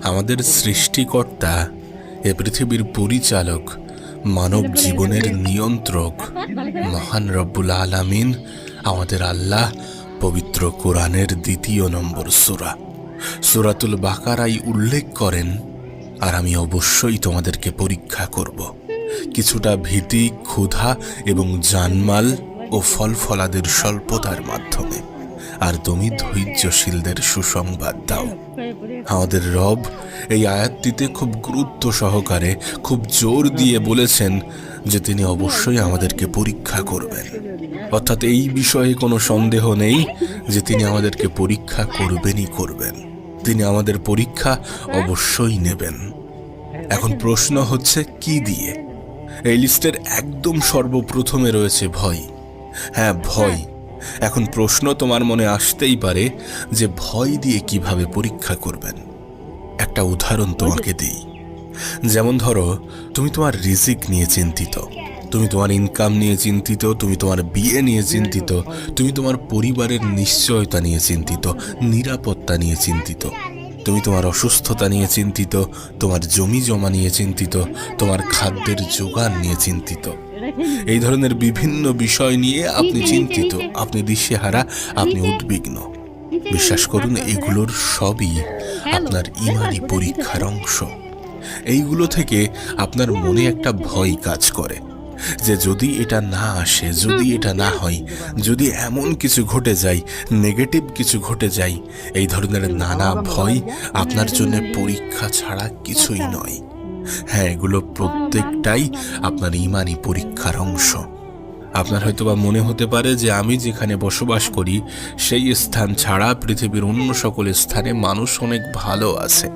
আমাদের সৃষ্টিকর্তা, এ পৃথিবীর পরিচালক, মানব জীবনের নিয়ন্ত্রক মহান রব্বুল আলামিন আমাদের আল্লাহ পবিত্র কোরআনের ২য় নম্বর সূরা সূরাতুল বাকারায় উল্লেখ করেন, আর আমি অবশ্যই তোমাদেরকে পরীক্ষা করব কিছুটা ভীতি, ক্ষুধা এবং জানমাল ও ফলফলাদের স্বল্পতার মাধ্যমে, আর তুমি ধৈর্যশীলদের সুসংবাদ দাও। আমাদের রব এই আয়াতটিতে খুব গুরুত্ব সহকারে, খুব জোর দিয়ে বলেছেন যে তিনি অবশ্যই আমাদেরকে পরীক্ষা করবেন। অর্থাৎ এই বিষয়ে কোনো সন্দেহ নেই যে তিনি আমাদেরকে পরীক্ষা করবেনই করবেন। তিনি আমাদের পরীক্ষা অবশ্যই নেবেন। এখন প্রশ্ন হচ্ছে কি দিয়ে? এই লিস্টের একদম সর্বপ্রথমে রয়েছে ভয়। হ্যাঁ, ভয়। এখন প্রশ্ন তোমার মনে আসতেই পারে যে ভয় দিয়ে কিভাবে পরীক্ষা করবেন। একটা উদাহরণ তোমাকে দিই। যেমন ধরো, তুমি তোমার রিজিক নিয়ে চিন্তিত, তুমি তোমার ইনকাম নিয়ে চিন্তিত, তুমি তোমার বিয়ে নিয়ে চিন্তিত, তুমি তোমার পরিবারের নিশ্চয়তা নিয়ে চিন্তিত, নিরাপত্তা নিয়ে চিন্তিত, তুমি তোমার অসুস্থতা নিয়ে চিন্তিত, তোমার জমি জমা নিয়ে চিন্তিত, তোমার খাদ্যের জোগান নিয়ে চিন্তিত। এই ধরনের বিভিন্ন বিষয় নিয়ে আপনি চিন্তিত, আপনি দিশেহারা, আপনি উদ্বিগ্ন। বিশ্বাস করুন, এগুলোর সবই আপনার ঈমানি পরীক্ষার অংশ। এইগুলো থেকে আপনার মনে একটা ভয় কাজ করে যে যদি এটা না আসে, যদি এটা না হয়, যদি এমন কিছু ঘটে যায়, নেগেটিভ কিছু ঘটে যায়, এই ধরনের নানা ভয় আপনার জন্য পরীক্ষা ছাড়া কিছুই নয়। হ্যাঁ, এগুলো প্রত্যেকটাই আপনার ঈমানি পরীক্ষার অংশ। আপনার হয়তোবা মনে হতে পারে যে আমি যেখানে বসবাস করি সেই স্থান ছাড়া পৃথিবীর অন্য সকল স্থানে মানুষ অনেক ভালো আছে।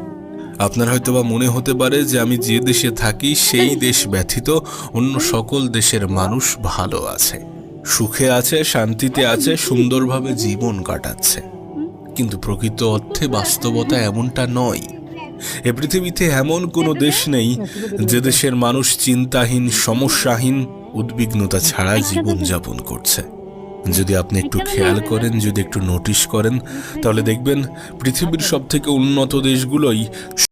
আপনার হয়তোবা মনে হতে পারে যে আমি যে দেশে থাকি সেই দেশ ব্যতীত অন্য সকল দেশের মানুষ ভালো আছে, সুখে আছে, শান্তিতে আছে, সুন্দরভাবে জীবন কাটাচ্ছে। কিন্তু প্রকৃত অর্থে বাস্তবতা এমনটা নয়। এ পৃথিবীতে এমন কোনো দেশ নেই যে দেশের মানুষ চিন্তাহীন, সমস্যাহীন, উদ্বিগ্নতা ছাড়া জীবনযাপন করছে। যদি আপনি একটু খেয়াল করেন, যদি একটু নোটিশ করেন, তাহলে দেখবেন পৃথিবীর সবথেকে উন্নত দেশগুলোই